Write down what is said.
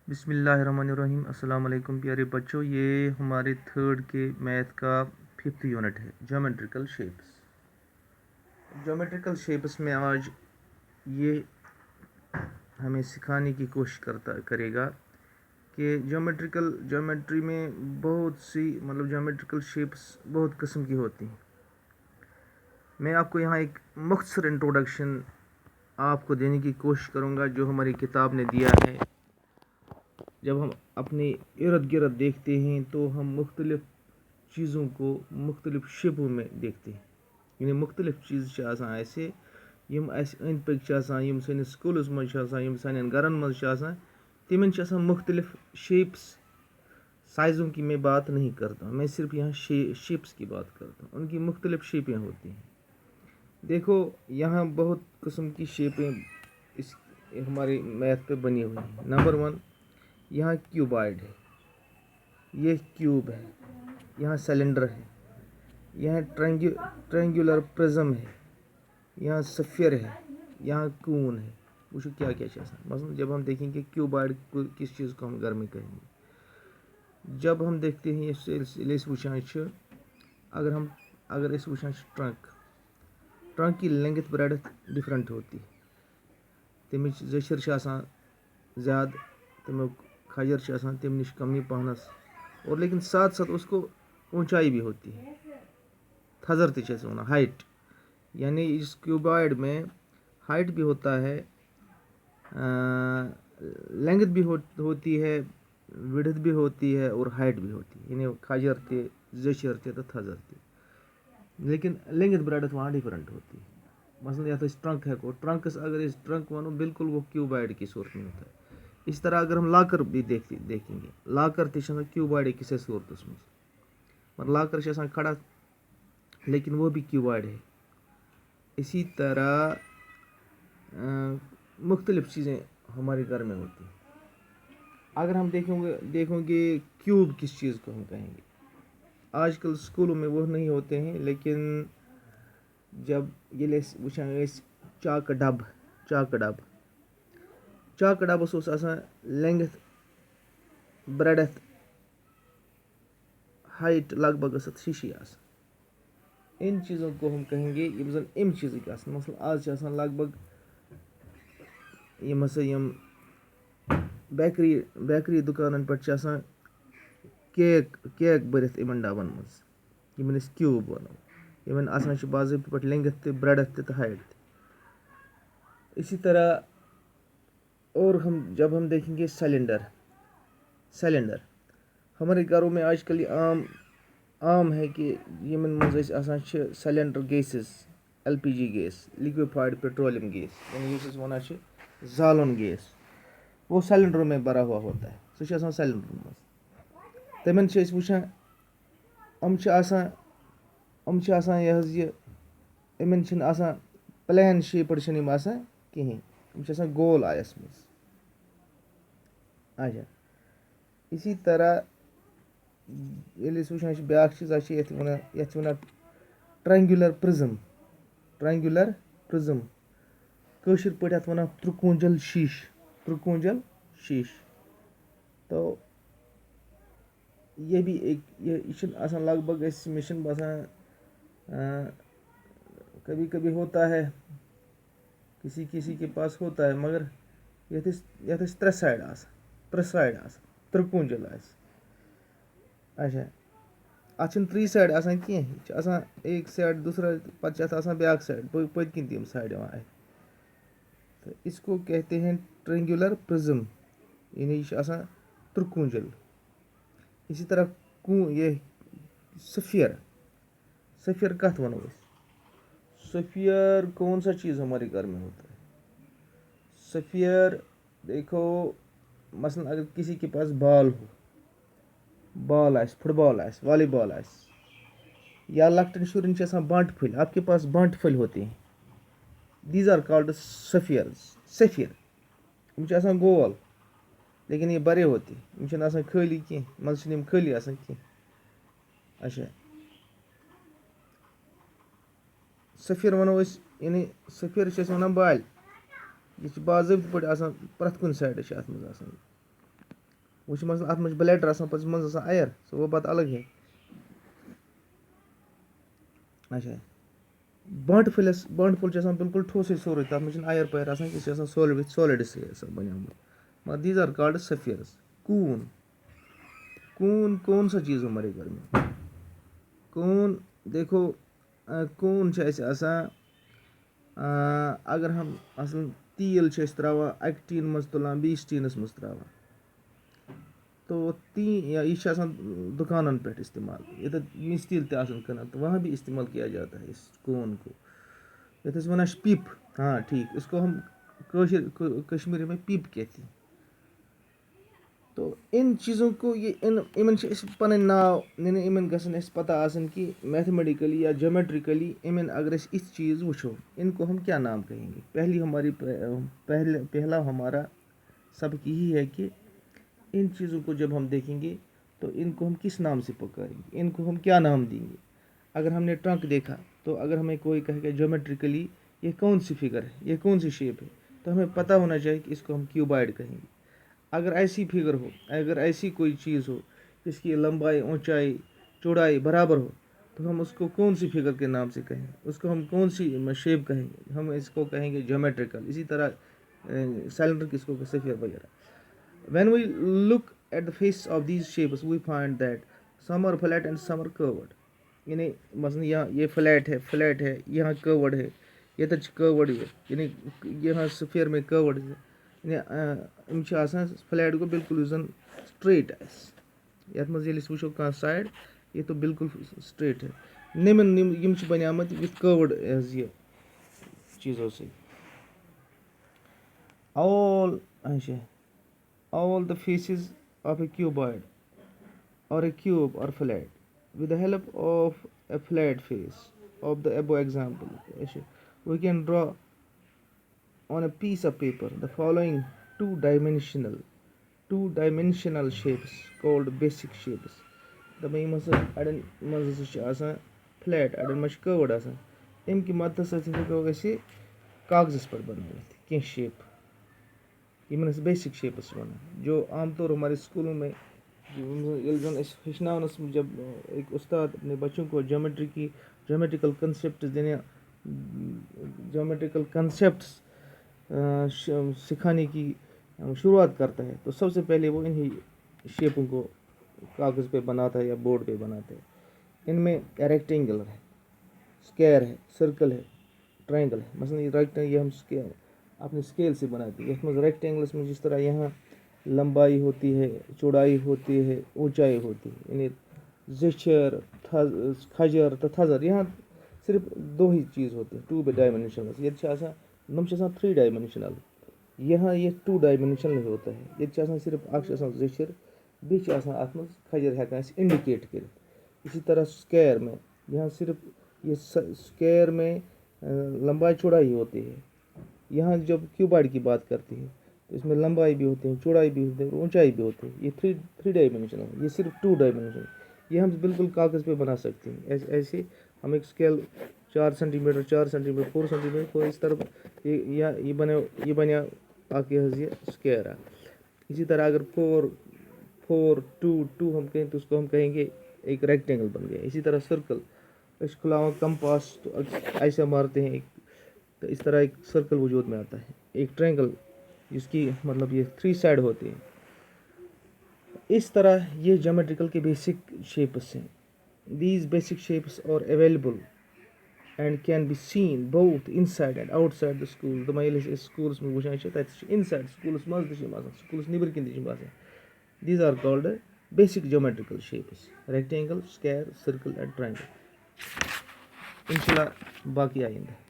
بسم اللہ الرحمن الرحیم. السلام علیکم پیارے بچوں. یہ ہمارے تھرڈ کے میتھ کا 5th یونٹ ہے، جیومیٹریکل شیپس. جیومیٹریکل شیپس میں آج یہ ہمیں سکھانے کی کوشش کرے گا کہ جیومیٹری میں بہت سی جیومیٹریکل شیپس بہت قسم کی ہوتی ہیں. میں آپ کو یہاں ایک مختصر انٹروڈکشن آپ کو دینے کی کوشش کروں گا جو ہماری کتاب نے دیا ہے. جب ہم اپنے ارد گرد دیکھتے ہیں تو ہم مختلف چیزوں کو مختلف شیپوں میں دیکھتے ہیں. یعنی مختلف چیز ایسے یم اسہِ أنٛدۍ پٔکۍ چھِ آسان، یم سٲنِس سکوٗلَس منٛز چھِ آسان، یم سانٮ۪ن گرن منٛز چھِ آسان، تمن چھِ آسان مختلف شیپس. سائزوں کی میں بات نہیں کرتا ہوں، میں صرف یہاں شیپس کی بات کرتا ہوں. ان کی مختلف شیپیں ہوتی ہیں. دیکھو یہاں بہت قسم کی شیپیں اس ہمارے میتھ پہ بنی ہوئی ہیں. نمبر 1 یہاں کیوبائڈ ہے، یہ کیوب ہے. یہاں سلنڈر ہے، یہاں ٹرینگولر پرزم ہے، یہاں سفیر ہے، یہاں کون ہے. وچھو کیا کیا آسان. مثلا جب ہم دیکھیں گے کیوبائڈ کس چیز کو ہم گھر میں کہیں گے. جب ہم دیکھتے ہیں اس وچھان اگر اس وچھان ٹرنک کی لینگتھ بریڈتھ ڈفرنٹ ہوتی ہے. تمچ زشر آسان زیادہ، تمیک کھجر آسان تم نش کمی پہنس، اور لیکن ساتھ ساتھ اس کو اونچائی بھی ہوتی ہے. تھزر تھی ونان ہائٹ، یعنی اس کیوبائڈ میں ہائٹ بھی ہوتا ہے، لینگتھ بھی ہوتی ہے، وڈتھ بھی ہوتی ہے، اور ہائٹ بھی ہوتی ہے. یعنی کھجر تہ زشر تہ تو تھزر تہ، لیکن لینگتھ بریڈتھ وہاں ڈفرنٹ ہوتی ہے. مثلا یتھ ٹرنک ہیکو، ٹرنکس اگر ٹرنک ونو بالکل وہ کیوبائڈ کی صورت میں ہوتا ہے. اسی طرح اگر ہم لاکر بھی دیکھیں گے، لاکر تہ کیوبائڈ کسی صورتس مگر لاکر آسان کھڑا لیکن وہ بھی کیوبائڈ ہے. اسی طرح مختلف چیزیں ہمارے گھر میں ہوتی ہیں. اگر ہم دیکھیں گے کیوب کس چیز کو ہم کہیں گے. آج کل اسکولوں میں وہ نہیں ہوتے ہیں، لیکن جب وچھان چاکہ ڈبس آسان لینگتھ بریڈتھ ہائٹ لگ بھگ ہشی آسان. ان چیزوں کو ہم کہیں گے یم زن ام چیزک آسان. مثلا آج آسان لگ بھگ یم بیکری دکانن پہ آسان کیک بھرتھ ان ڈبن مز، یمن أسۍ کیوب ونو. یمن آسان باضابطہ پٲٹھۍ لینگتھ تہ بریڈتھ تہ ہائٹ تہ. اسی طرح اور جب ہم دیکھیں گے سلنڈر ہمارے گھروں میں آج کل یہ عام ہے کہ یمن مز آسان cylinder gases, LPG gas, liquefied petroleum gas, یعنی اس ونان زالن گیس. وہ سلنڈروں میں بھرا ہوا ہوتا ہے، سہ آسان سلنڈر مز. تمن وچھان یہ یمن چھن آسان پلین شیپڈ چھن یم آسان کہین، یم چھ آسان گول آیس مز. اچھا اسی طرح ییٚلہِ أسۍ وچھان بیاکھ چیز یتھ ونان ٹرینگولر پرزم. کٲشر پٲٹھۍ اتھ ونان ترکونجل شیش. تو یہ بھی یہ آسان لگ بھگ مے چھنہٕ باسان کبھی کبھی ہوتا ہے، کسی کے پاس ہوتا ہے، مگر یتھ ترے سائڈ آسان ترکونجل آسہِ. اچھا اتھ چھنہٕ 3 سائڈ آسان کینٛہہ، یہ آسان ایک سائڈ دوسرا، پتہٕ چھِ آسان بیاکھ سائڈ پٔتۍ کِنۍ تہِ یِم سائڈ یِوان اتھِ. تو اس کو کہتے ہیں ٹرینگولر پرزم، یعنی یہ آسان ترکونجل. اسی طرح یہ سفیر کت ونو أسۍ. سفیر کون سا چیز ہمارے گھر میں ہوتا ہے. سفیر دیکھو مثلا اگر کسی کے پاس بال آسہِ، فٹ بال آسہِ، والی بال آسہِ، یا لکٹن شرین چھِ آسان بانٹ پھٔلۍ، آپ کے پاس بانٹ پھٔلۍ ہوتے ہیں. دیز آر کالڈ سفیر. یم چھِ آسان گول لیکن یہ بڑے ہوتے ہیں، یم چھنہٕ آسان خٲلی کینٛہہ، منٛزٕ چھنہٕ یم خٲلی آسان کینٛہہ. اچھا سفیر ونو أسۍ، یعنی سفیر چھِ ونان بالہِ. یہ چھِ باضٲبطہٕ پٲٹھۍ آسان پرٛٮ۪تھ کُنہِ سایڈٕ چھِ اتھ منٛز آسان. وہ مثلاً اتھ منٛز بلیڈر آسان پتہٕ منٛز آسان اَیر سُہ گوٚو پتہٕ الگ ہے. اچھا بانٛٹہٕ پھوٚل چھُ آسان بالکل ٹھوسٕے سورُے تَتھ منٛز چھُنہٕ اَیر پَیر آسان کینٛہہ سُہ چھُ آسان سالِڈسٕے آسان بَنیومُت مگر دیٖز آر کالڈ سفیرٕز. کون سا چیٖز ہمارے گھر میں کون دیکھو کون چھِ اَسہِ آسان اگر ہم اصل تیٖل چھِ أسۍ ترٛاوان اَکہِ ٹیٖنہٕ منٛز تُلان بیٚیِس ٹیٖنَس منٛز ترٛاوان تو یہِ چھِ آسان دُکانَن پٮ۪ٹھ استعمال ییٚتٮ۪تھ مِستِل تہِ آسان کٕنان تو وہاں بھی استعمال کیا جاتا ہے اس کون کو یَتھ أسۍ وَنان چھِ پیٖپ. ہاں ٹھیٖک اس کو ہم کشمیری میں پیٖپ کہتے ہیں. تو ان چیٖزوں کو یِمن چھِ أسۍ پَنٕنۍ ناو یعنی یِمن گژھن اَسہِ پتہ آسٕنۍ کہ میتھمیٹیکلی یا جیومیٹریکلی یِمن اگر أسۍ یِتھ چیٖز وٕچھو ان کو ہم کیا نام کہیں گے. پہلا ہمارا سبق یہی ہے کہ ان چیزوں کو جب ہم دیکھیں گے تو ان کو ہم کس نام سے پکاریں گے ان کو ہم کیا نام دیں گے. اگر ہم نے ٹرنک دیکھا تو اگر ہمیں کوئی کہے کہ جیومیٹریکلی یہ کون سی فگر ہے یہ کون سی شیپ ہے تو ہمیں پتہ ہونا چاہیے کہ اس کو ہم کیوبائڈ کہیں گے. اگر ایسی فگر ہو اگر ایسی کوئی چیز ہو جس کی لمبائی اونچائی چوڑائی برابر ہو تو ہم اس کو کون سی فگر کے نام سے کہیں گے اس کو ہم کون سی شیپ کہیں گے ہم اس کو کہیں گے جیومیٹریکل. اسی طرح سلنڈر کس کو سفیر وغیرہ. When we look at the face of these shapes we find that some are flat and some are crude. یعنی مثلاً یہاں یہ فلیٹ ہے یہاں کروڈ ہے ییٚتٮ۪تھ چھِ کروڈ یعنی یہاں سفیر میں کروڈ یعنی یِم چھِ آسان فلیٹ گوٚو بالکل یُس زَن سٹریٹ آسہِ یَتھ منٛز ییٚلہِ أسۍ وٕچھو کانٛہہ سایڈ یہِ تو بالکل سٹریٹ ہے. یِم چھِ بَنیمٕتۍ وِتھ کروڈ حظ یہِ چیٖزو سۭتۍ. all the faces of a cuboid or a cube are flat. With the help of a flat face of the above example, we can draw on a piece of paper the following two-dimensional shapes called basic shapes. دَپان یِم ہسا اَڑٮ۪ن منٛز ہسا چھِ آسان flat اَڑٮ۪ن منٛز چھِ کروڈ آسان اَمہِ کہِ مدتہٕ سۭتۍ ہٮ۪کو أسۍ یہِ کاغذس پٮ۪ٹھ بنٲوِتھ کینٛہہ شیپ یِمن أسۍ بیسک شیپس چھِ وَنان جو عام طور ہمارے اسکولوں میں ییٚلہِ زن أسۍ ہیٚچھناونس جب ایک استاد اپنے بچوں کو جیومیٹریکل کنسیپٹس سکھانے کی شروعات کرتا ہے تو سب سے پہلے وہ انہیں شیپوں کو کاغذ پہ بناتا ہے یا بورڈ پہ بناتا ہے. ان میں ریکٹینگل ہے اسکوائر ہے سرکل ہے ٹرائنگل ہے. مثلاً یہ ریکٹینگل یہ ہم اپنے اسکیل سے بناتے ہیں. یَتھ منٛز ریکٹینگلس منٛز جس طرح یہاں لمبائی ہوتی ہے چوڑائی ہوتی ہے اونچائی ہوتی ہے یعنی زیچھر کھجر تو تھزر یہاں صرف دو ہی چیز ہوتے ہیں 2 ڈائمینشنل. ییٚتہِ چھِ آسان یِم چھِ آسان 3 ڈائمینشنل یہاں یہ 2 ڈائمینشنل ہوتا ہے. ییٚتہِ چھِ آسان صرف اکھ چھِ آسان زیچھر بیٚیہِ چھِ آسان اَتھ منٛز کھجر ہٮ۪کان أسۍ اِنڈِکیٹ کٔرِتھ. اسی طرح اسکوائر میں یہاں صرف یہ اسکوائر میں لمبائی چوڑائی ہوتی ہے. یہاں جب کیوبائڈ کی بات کرتے ہیں تو اس میں لمبائی بھی ہوتی ہے چوڑائی بھی ہوتی ہے اونچائی بھی ہوتی ہے. یہ 3 ڈائمینشنل ہے یہ صرف 2 ڈائمینشنل یہ ہم بالکل کاغذ پہ بنا سکتے ہیں. ایسے ہم ایک scale 4 centimetre 4 centimetre 4 centimetre کو اس طرف یہ بنیا باقی حظ یہ اسکوائر ہے. اسی طرح اگر 4 2 ہم کہیں تو اس کو ہم کہیں گے ایک ریکٹینگل بن گیا. اسی طرح سرکل اس کھلاؤ کمپاس تو ایسے مارتے ہیں تو اس طرح ایک سرکل وجود میں آتا ہے. ایک ٹرائنگل جس کی مطلب یہ 3 سائڈ ہوتے ہیں. اس طرح یہ جیومیٹریکل کے بیسک شیپس ہیں. These basic shapes are available and can be seen both inside and outside the school. دَپان ییٚلہِ أسۍ سکوٗلس منٛز وٕچھان چھِ تَتہِ چھِ اِن سایڈ سکوٗلس منٛز تہِ چھِ یِم آسان سکوٗلس نیٚبرۍ کِنۍ تہِ چھِ یِم آسان. These are called basic geometrical shapes rectangle square circle and triangle. انشاء اللہ باقی آئندہ.